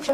How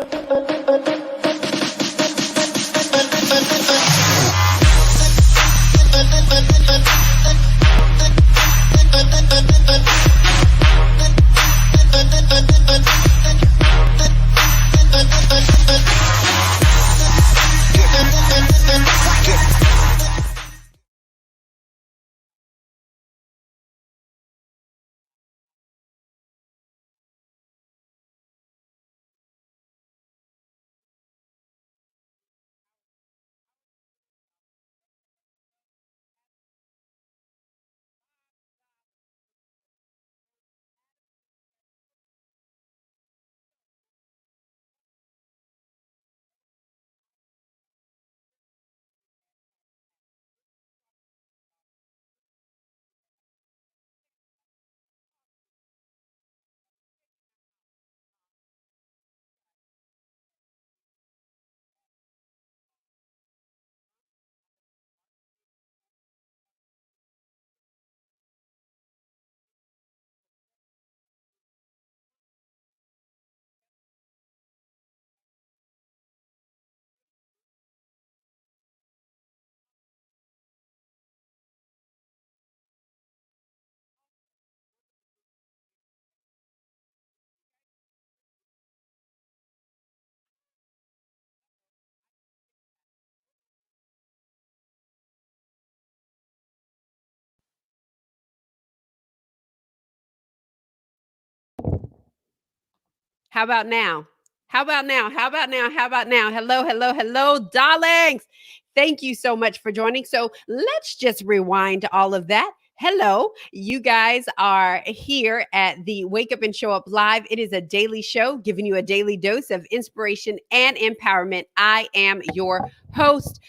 about now? How about now? How about now? How about now? Hello, hello, hello, darlings. Thank you so much for joining. So let's just rewind all of that. Hello, you guys are here at the Wake Up and Show Up Live. It is a daily show giving you a daily dose of inspiration and empowerment. I am your host.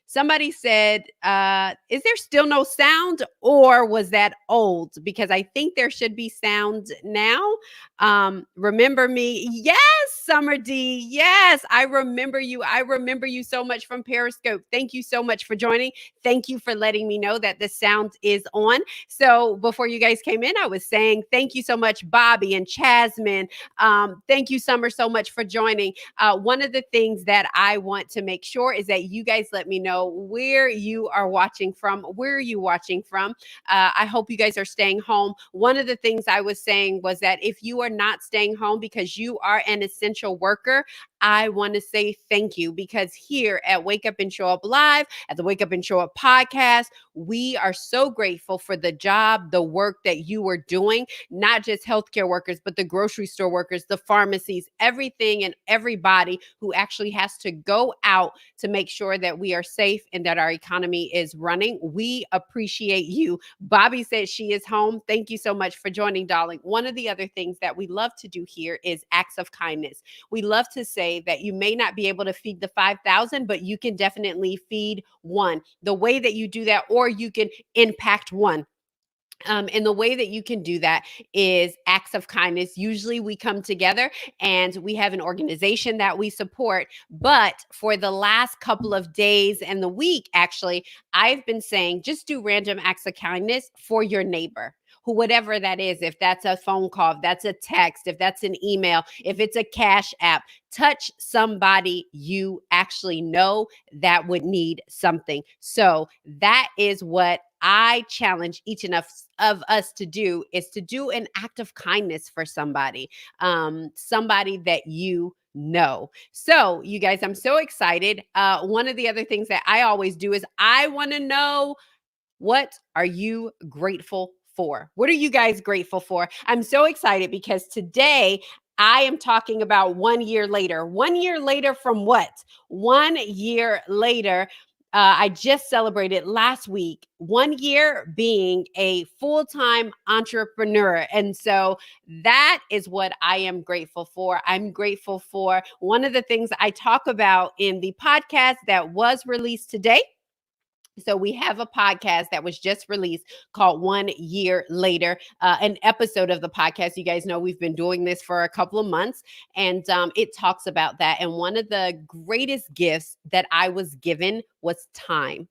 Somebody said, is there still no sound or was that old? Because I think there should be sound now. Remember me? Yes, Summer D. Yes, I remember you. I remember you so much from Periscope. Thank you so much for joining. Thank you for letting me know that the sound is on. So before you guys came in, I was saying thank you so much, Bobby and Chasmin. Thank you, Summer, so much for joining. One of the things that I want to make sure is that you guys let me know where you are watching from. Where are you watching from? I hope you guys are staying home. One of the things I was saying was that if you are not staying home because you are an essential worker, I want to say thank you, because here at Wake Up and Show Up Live, at the Wake Up and Show Up podcast, we are so grateful for the job, the work that you are doing, not just healthcare workers, but the grocery store workers, the pharmacies, everything and everybody who actually has to go out to make sure that we are safe and that our economy is running. We appreciate you. Bobby said she is home. Thank you so much for joining, darling. One of the other things that we love to do here is acts of kindness. We love to say that you may not be able to feed the 5,000, but you can definitely feed one. The way that you do that, or you can impact one. And the way that you can do that is acts of kindness. Usually we come together and we have an organization that we support. But for the last couple of days and the week, actually, I've been saying just do random acts of kindness for your neighbor, who, whatever that is, if that's a phone call, if that's a text, if that's an email, if it's a cash app, touch somebody you actually know that would need something. So that is what I challenge each and of us to do, is to do an act of kindness for somebody, somebody that you know. So you guys, I'm so excited. One of the other things that I always do is I want to know, what are you grateful for? What are you guys grateful for? I'm so excited because today I am talking about 1 year later. 1 year later from what? 1 year later. I just celebrated last week 1 year being a full-time entrepreneur. And so that is what I am grateful for. I'm grateful for one of the things I talk about in the podcast that was released today. So we have a podcast that was just released called 1 Year Later, an episode of the podcast. You guys know we've been doing this for a couple of months, and it talks about that. And one of the greatest gifts that I was given was time.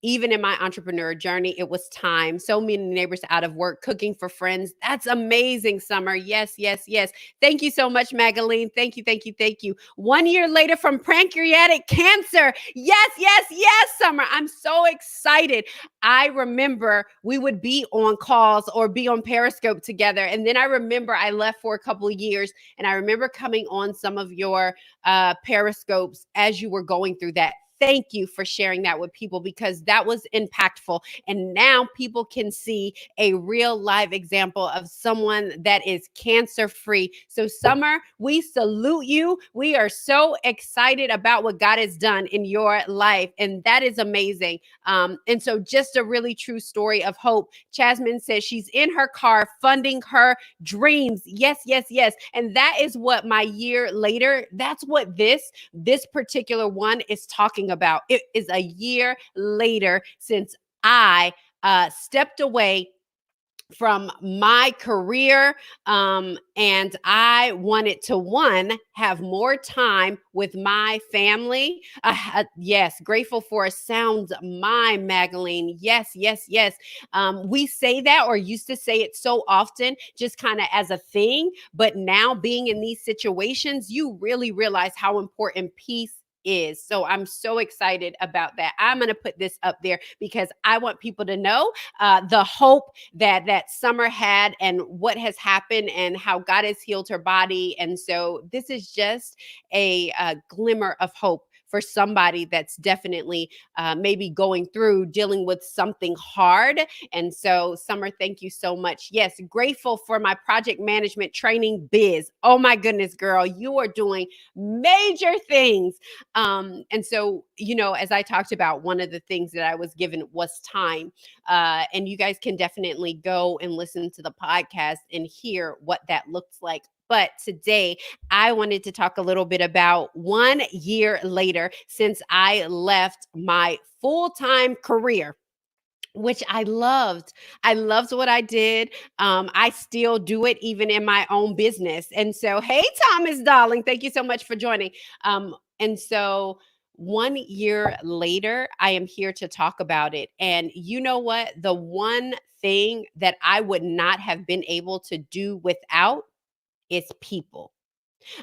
Even in my entrepreneur journey, it was time. So many neighbors out of work, cooking for friends. That's amazing, Summer. Yes, yes, yes. Thank you so much, Magaline. Thank you, thank you, thank you. 1 year later from pancreatic cancer. Yes, yes, yes, Summer. I'm so excited. I remember we would be on calls or be on Periscope together. And then I remember I left for a couple of years, and I remember coming on some of your Periscopes as you were going through that. Thank you for sharing that with people, because that was impactful. And now people can see a real live example of someone that is cancer free. So, Summer, we salute you. We are so excited about what God has done in your life. And that is amazing. And so, just a really true story of hope. Jasmine says she's in her car funding her dreams. Yes, yes, yes. And that is what my year later, that's what this particular one is talking about. It is a year later since I stepped away from my career, and I wanted to, one, have more time with my family. Yes, grateful for a sound mind, Magaline. Yes, yes, yes. We say that, or used to say it so often, just kind of as a thing, but now being in these situations, you really realize how important peace is. So I'm so excited about that. I'm going to put this up there because I want people to know the hope that Summer had, and what has happened, and how God has healed her body. And so this is just a glimmer of hope for somebody that's definitely maybe going through dealing with something hard. And so, Summer, thank you so much. Yes, grateful for my project management training biz. Oh my goodness, girl, you are doing major things. And so, as I talked about, one of the things that I was given was time. And you guys can definitely go and listen to the podcast and hear what that looks like. But today, I wanted to talk a little bit about 1 year later since I left my full-time career, which I loved. I loved what I did. I still do it even in my own business. And so, hey, Thomas, darling, thank you so much for joining. And so, 1 year later, I am here to talk about it. And you know what? The one thing that I would not have been able to do without is people.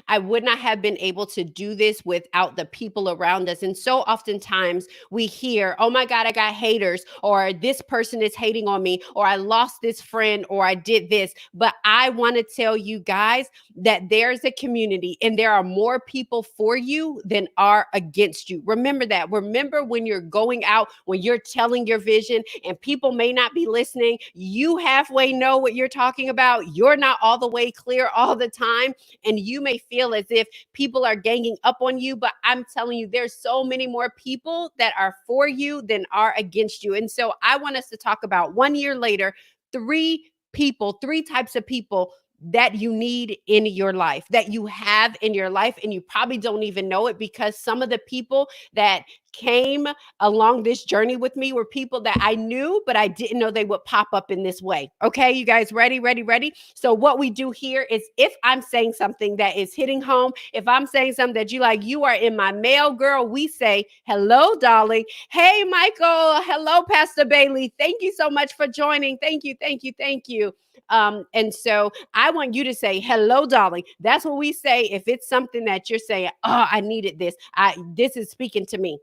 I would not have been able to do this without the people around us. And so oftentimes we hear, oh my God, I got haters, or this person is hating on me, or I lost this friend, or I did this. But I want to tell you guys that there's a community, and there are more people for you than are against you. Remember that. Remember, when you're going out, when you're telling your vision and people may not be listening, you halfway know what you're talking about. You're not all the way clear all the time. And you may feel as if people are ganging up on you, but I'm telling you, there's so many more people that are for you than are against you. And so I want us to talk about 1 year later, three types of people that you need in your life, that you have in your life, and you probably don't even know it, because some of the people that came along this journey with me were people that I knew, but I didn't know they would pop up in this way. Okay, you guys ready, ready, ready? So what we do here is, if I'm saying something that is hitting home, if I'm saying something that you like, you are in my mail, girl, we say, hello, darling. Hey, Michael. Hello, Pastor Bailey. Thank you so much for joining. Thank you, thank you, thank you. And so I want you to say, hello, darling. That's what we say if it's something that you're saying, oh, I needed this. This is speaking to me.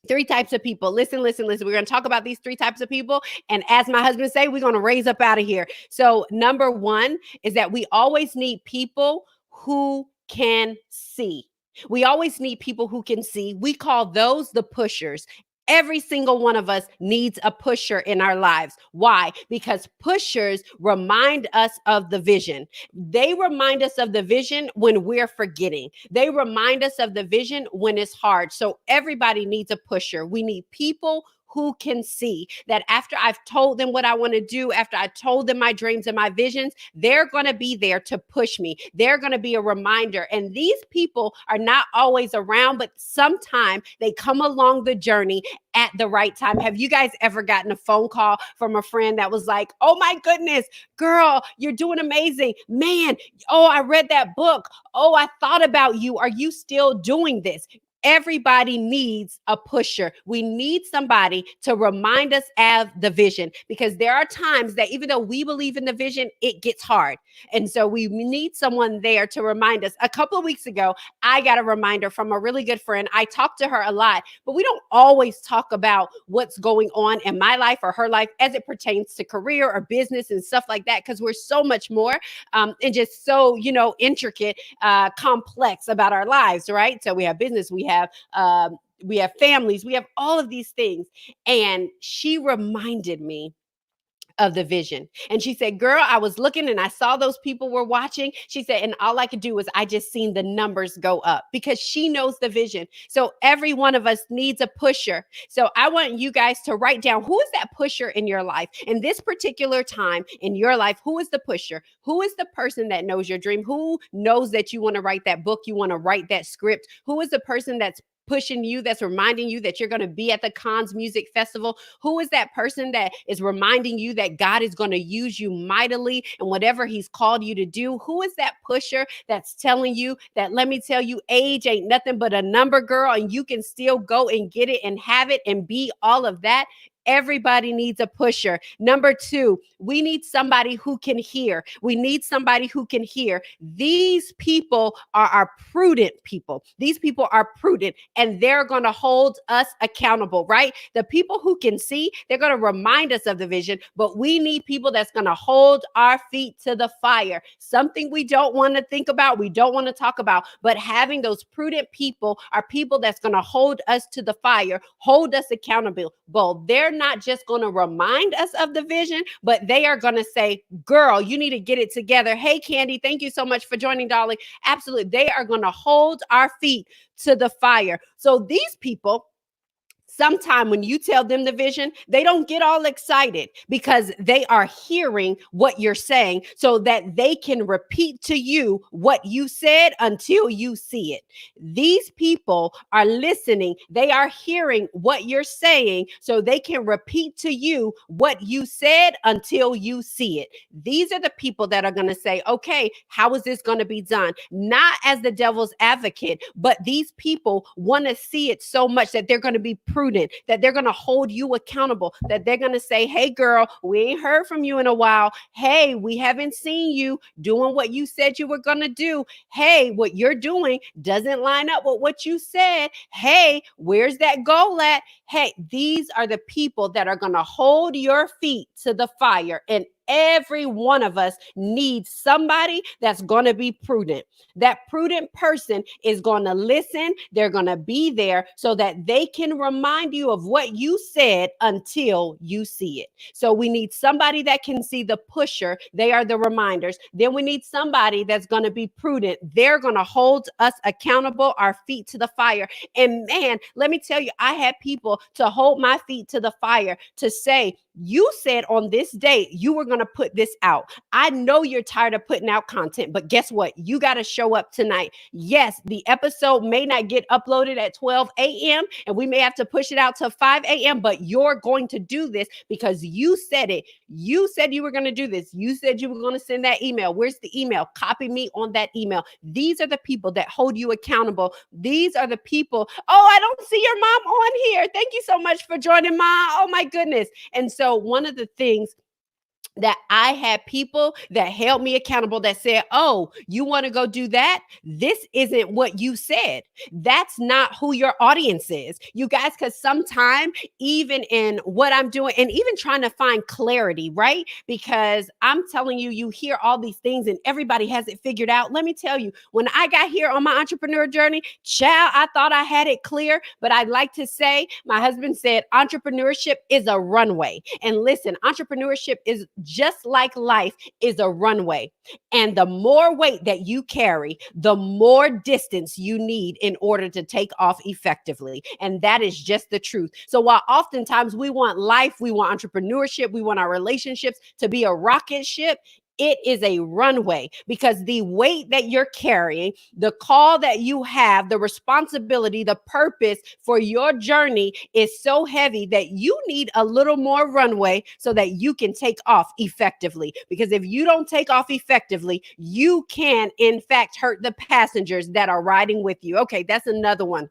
Three types of people. Listen, listen, listen. We're going to talk about these three types of people. And as my husband say, we're going to raise up out of here. So number one is that we always need people who can see. We always need people who can see. We call those the pushers. Every single one of us needs a pusher in our lives. Why? Because pushers remind us of the vision. They remind us of the vision when we're forgetting. They remind us of the vision when it's hard. So everybody needs a pusher. We need people who can see that after I've told them what I want to do, after I told them my dreams and my visions, they're going to be there to push me. They're going to be a reminder. And these people are not always around, but sometimes they come along the journey at the right time. Have you guys ever gotten a phone call from a friend that was like, oh my goodness, girl, you're doing amazing. Man, oh, I read that book. Oh, I thought about you. Are you still doing this? Everybody needs a pusher. We need somebody to remind us of the vision, because there are times that even though we believe in the vision, it gets hard. And so we need someone there to remind us. A couple of weeks ago, I got a reminder from a really good friend. I talk to her a lot, but we don't always talk about what's going on in my life or her life as it pertains to career or business and stuff like that, because we're so much more and just so, intricate, complex about our lives, right? So we have business, we have families, we have all of these things. And she reminded me of the vision. And she said, girl, I was looking and I saw those people were watching. She said, and all I could do was I just seen the numbers go up, because she knows the vision. So every one of us needs a pusher. So I want you guys to write down, who is that pusher in your life in this particular time in your life? Who is the pusher? Who is the person that knows your dream? Who knows that you want to write that book? You want to write that script? Who is the person that's pushing you, that's reminding you that you're going to be at the Cannes Music Festival? Who is that person that is reminding you that God is going to use you mightily in whatever he's called you to do? Who is that pusher that's telling you that, let me tell you, age ain't nothing but a number, girl, and you can still go and get it and have it and be all of that? Everybody needs a pusher. Number two, we need somebody who can hear. We need somebody who can hear. These people are our prudent people. These people are prudent, and they're going to hold us accountable, right? The people who can see, they're going to remind us of the vision, but we need people that's going to hold our feet to the fire. Something we don't want to think about, we don't want to talk about, but having those prudent people are people that's going to hold us to the fire, hold us accountable. Well, they're not just going to remind us of the vision, but they are going to say, girl, you need to get it together. Hey, Candy, thank you so much for joining, darling. Absolutely. They are going to hold our feet to the fire. So these people, sometime when you tell them the vision, they don't get all excited, because they are hearing what you're saying so that they can repeat to you what you said until you see it. These people are listening. They are hearing what you're saying so they can repeat to you what you said until you see it. These are the people that are going to say, okay, how is this going to be done? Not as the devil's advocate, but these people want to see it so much that they're going to be prudent, that they're going to hold you accountable, that they're going to say, hey, girl, we ain't heard from you in a while. Hey, we haven't seen you doing what you said you were going to do. Hey, what you're doing doesn't line up with what you said. Hey, where's that goal at? Hey, these are the people that are going to hold your feet to the fire. And every one of us needs somebody that's going to be prudent. That prudent person is going to listen. They're going to be there so that they can remind you of what you said until you see it. So we need somebody that can see the pusher. They are the reminders. Then we need somebody that's going to be prudent. They're going to hold us accountable, our feet to the fire. And man, let me tell you, I had people to hold my feet to the fire to say, you said on this date you were going to put this out. I know you're tired of putting out content, but guess what? You got to show up tonight. Yes, the episode may not get uploaded at 12 a.m. and we may have to push it out to 5 a.m., but you're going to do this because you said it. You said you were going to do this. You said you were going to send that email. Where's the email? Copy me on that email. These are the people that hold you accountable. These are the people. Oh, I don't see your mom on here. Thank you so much for joining, Mom. Oh my goodness. And so one of the things that I had people that held me accountable that said, oh, you want to go do that? This isn't what you said. That's not who your audience is. You guys, because sometimes even in what I'm doing and even trying to find clarity, right? Because I'm telling you, you hear all these things and everybody has it figured out. Let me tell you, when I got here on my entrepreneur journey, child, I thought I had it clear, but I'd like to say, my husband said, entrepreneurship is a runway. And listen, entrepreneurship is just like life is a runway. And the more weight that you carry, the more distance you need in order to take off effectively. And that is just the truth. So while oftentimes we want life, we want entrepreneurship, we want our relationships to be a rocket ship, it is a runway, because the weight that you're carrying, the call that you have, the responsibility, the purpose for your journey is so heavy that you need a little more runway so that you can take off effectively. Because if you don't take off effectively, you can, in fact, hurt the passengers that are riding with you. Okay, that's another one.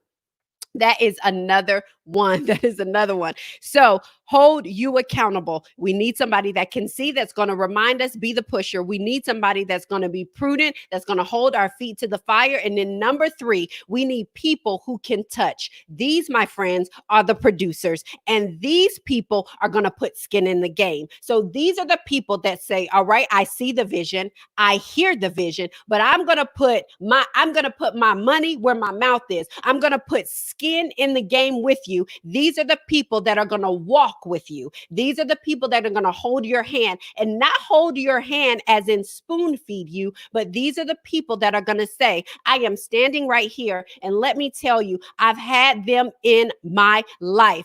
That is another one. That is another one. So hold you accountable. We need somebody that can see, that's going to remind us, be the pusher. We need somebody that's going to be prudent, that's going to hold our feet to the fire. And then number three, we need people who can touch. These, my friends, are the producers. And these people are going to put skin in the game. So these are the people that say, all right, I see the vision, I hear the vision, but I'm going to put my money where my mouth is. I'm going to put skin in the game with you. These are the people that are going to walk with you. These are the people that are going to hold your hand, and not hold your hand as in spoon feed you, but these are the people that are going to say, I am standing right here. And let me tell you, I've had them in my life.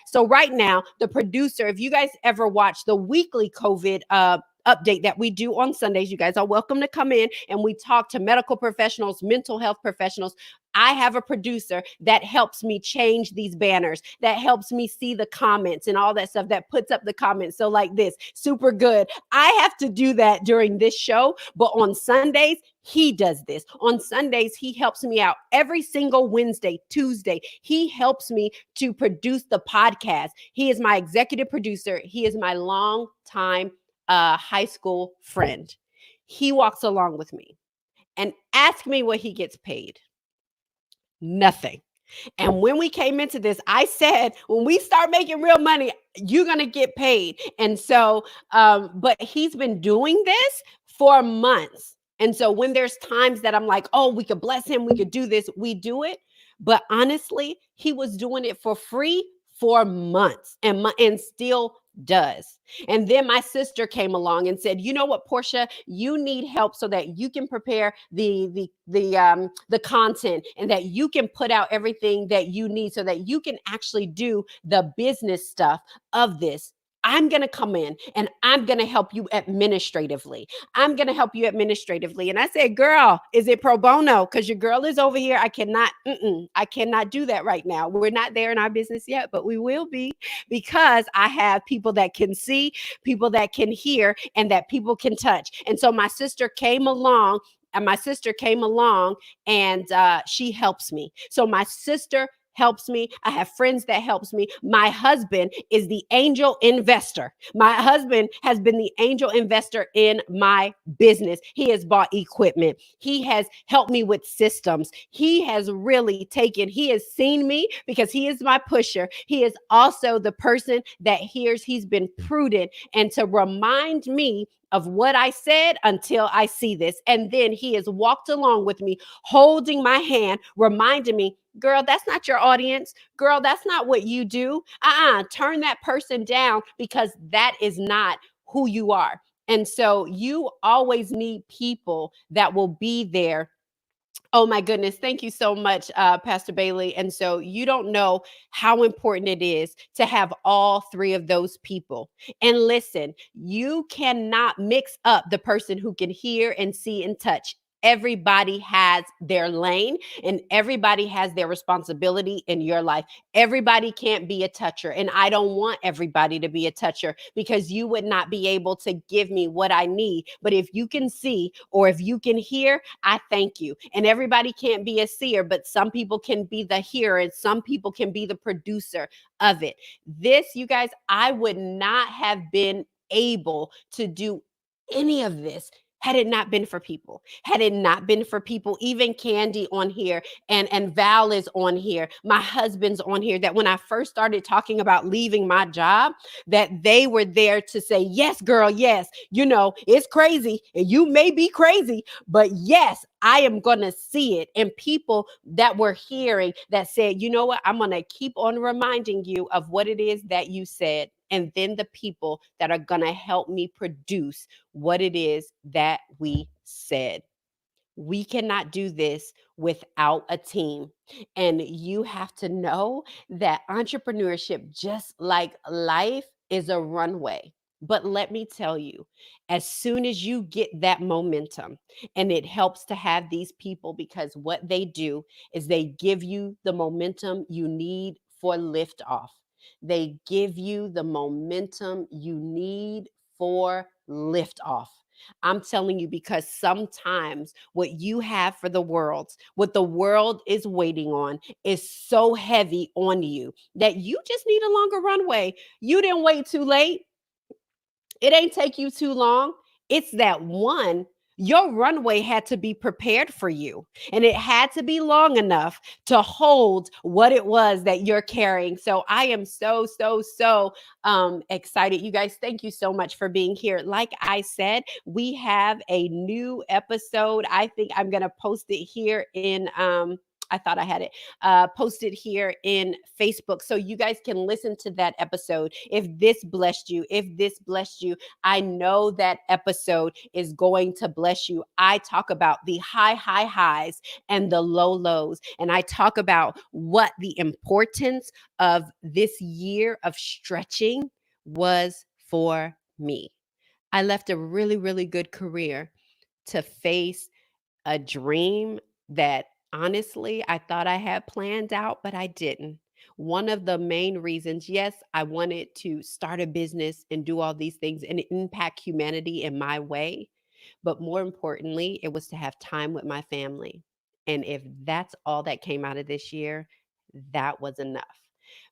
So right now, the producer, if you guys ever watch the weekly COVID update that we do on Sundays, you guys are welcome to come in, and we talk to medical professionals, mental health professionals. I have a producer that helps me change these banners, that helps me see the comments and all that stuff, that puts up the comments. So like this, super good. I have to do that during this show, but on Sundays, he does this. On Sundays, he helps me out every single Wednesday, Tuesday. He helps me to produce the podcast. He is my executive producer. He is my long time high school friend. He walks along with me, and ask me what he gets paid. Nothing. And when we came into this, I said, when we start making real money, you're going to get paid. And so, but he's been doing this for months. And so when there's times that I'm like, oh, we could bless him, we could do this, we do it. But honestly, he was doing it for free for months, and still does. And then my sister came along and said, you know what, Portia, you need help so that you can prepare the content, and that you can put out everything that you need so that you can actually do the business stuff of this. I'm going to come in and I'm going to help you administratively. I'm going to help you administratively. And I said, girl, is it pro bono? Because your girl is over here. I cannot do that right now. We're not there in our business yet, but we will be, because I have people that can see, people that can hear, and that people can touch. And so my sister came along, and she helps me. So my sister helps me. I have friends that helps me. My husband is the angel investor. My husband has been the angel investor in my business. He has bought equipment. He has helped me with systems. He has he has seen me, because he is my pusher. He is also the person that hears. He's been prudent, and to remind me of what I said until I see this. And then he has walked along with me, holding my hand, reminding me, girl, that's not your audience. Girl, that's not what you do. Turn that person down, because that is not who you are. And so you always need people that will be there. Oh my goodness. Thank you so much, Pastor Bailey. And so you don't know how important it is to have all three of those people. And listen, you cannot mix up the person who can hear and see and touch. Everybody has their lane, and everybody has their responsibility in your life. Everybody can't be a toucher. And I don't want everybody to be a toucher, because you would not be able to give me what I need. But if you can see, or if you can hear, I thank you. And everybody can't be a seer, but some people can be the hearer, and some people can be the producer of it. This, you guys, I would not have been able to do any of this had it not been for people. Had it not been for people, even Candy on here, and Val is on here, my husband's on here, that when I first started talking about leaving my job, that they were there to say, yes, girl, yes, it's crazy, and you may be crazy, but yes, I am going to see it. And people that were hearing that said, you know what, I'm going to keep on reminding you of what it is that you said. And then the people that are going to help me produce what it is that we said. We cannot do this without a team. And you have to know that entrepreneurship, just like life, is a runway. But let me tell you, as soon as you get that momentum, and it helps to have these people, because what they do is they give you the momentum you need for liftoff. They give you the momentum you need for liftoff. I'm telling you, because sometimes what you have for the world, what the world is waiting on, is so heavy on you that you just need a longer runway. You didn't wait too late. It ain't take you too long. It's that one. Your runway had to be prepared for you, and it had to be long enough to hold what it was that you're carrying. So I am so excited. You guys, thank you so much for being here. Like I said, we have a new episode. I think I'm going to post it here in I thought I had it posted here in Facebook, so you guys can listen to that episode. If this blessed you, I know that episode is going to bless you. I talk about the high highs and the low lows, and I talk about what the importance of this year of stretching was for me. I left a really good career to face a dream that honestly I thought I had planned out, but I didn't. One of the main reasons, yes, I wanted to start a business and do all these things and impact humanity in my way. But more importantly, it was to have time with my family. And if that's all that came out of this year, that was enough.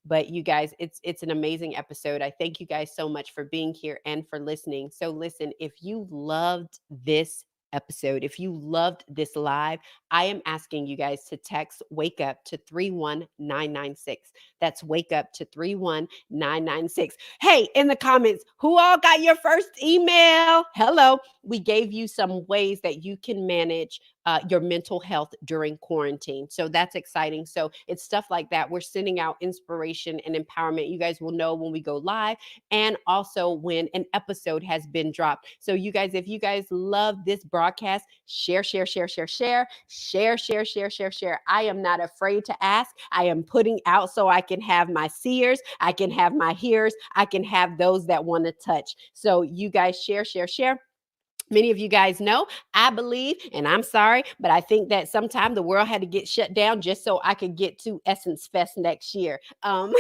But you guys, it's an amazing episode. I thank you guys so much for being here and for listening. So listen, if you loved this episode, if you loved this live, I am asking you guys to text Wake Up to 31996. That's Wake Up to 31996. Hey, in the comments, who all got your first email? Hello. We gave you some ways that you can manage your mental health during quarantine. So that's exciting. So it's stuff like that. We're sending out inspiration and empowerment. You guys will know when we go live and also when an episode has been dropped. So you guys, if you guys love this broadcast, share. I am not afraid to ask. I am putting out so I can have my seers, I can have my hearers, I can have those that want to touch. So you guys share. Many of you guys know, I believe, and I'm sorry, but I think that sometime the world had to get shut down just so I could get to Essence Fest next year. But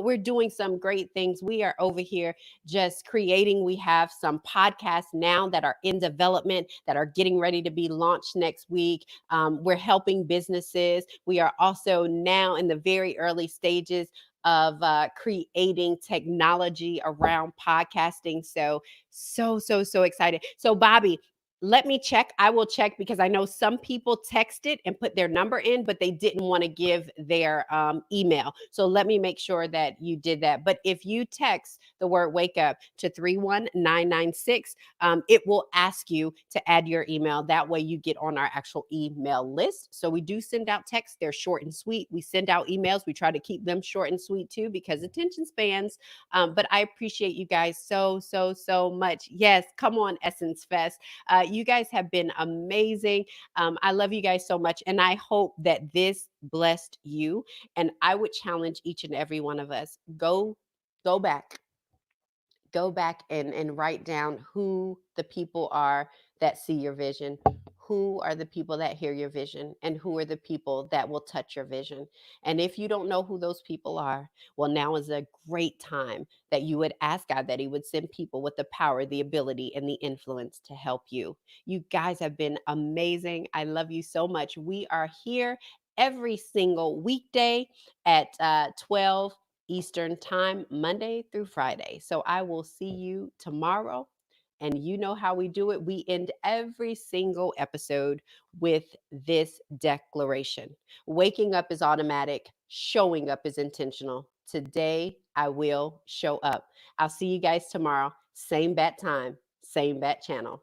we're doing some great things. We are over here just creating. We have some podcasts now that are in development that are getting ready to be launched next week. We're helping businesses. We are also now in the very early stages of creating technology around podcasting. So excited. So Bobby, let me check. I will check because I know some people texted and put their number in, but they didn't want to give their email. So let me make sure that you did that. But if you text the word Wake Up to 31996, it will ask you to add your email. That way you get on our actual email list. So we do send out texts. They're short and sweet. We send out emails. We try to keep them short and sweet too because attention spans. But I appreciate you guys so much. Yes, come on, Essence Fest. You guys have been amazing. I love you guys so much. And I hope that this blessed you. And I would challenge each and every one of us, go back and write down who the people are that see your vision. Who are the people that hear your vision, and who are the people that will touch your vision? And if you don't know who those people are, well, now is a great time that you would ask God that he would send people with the power, the ability, and the influence to help you. You guys have been amazing. I love you so much. We are here every single weekday at 12 Eastern time, Monday through Friday. So I will see you tomorrow. And you know how we do it. We end every single episode with this declaration. Waking up is automatic. Showing up is intentional. Today, I will show up. I'll see you guys tomorrow. Same bat time, same bat channel.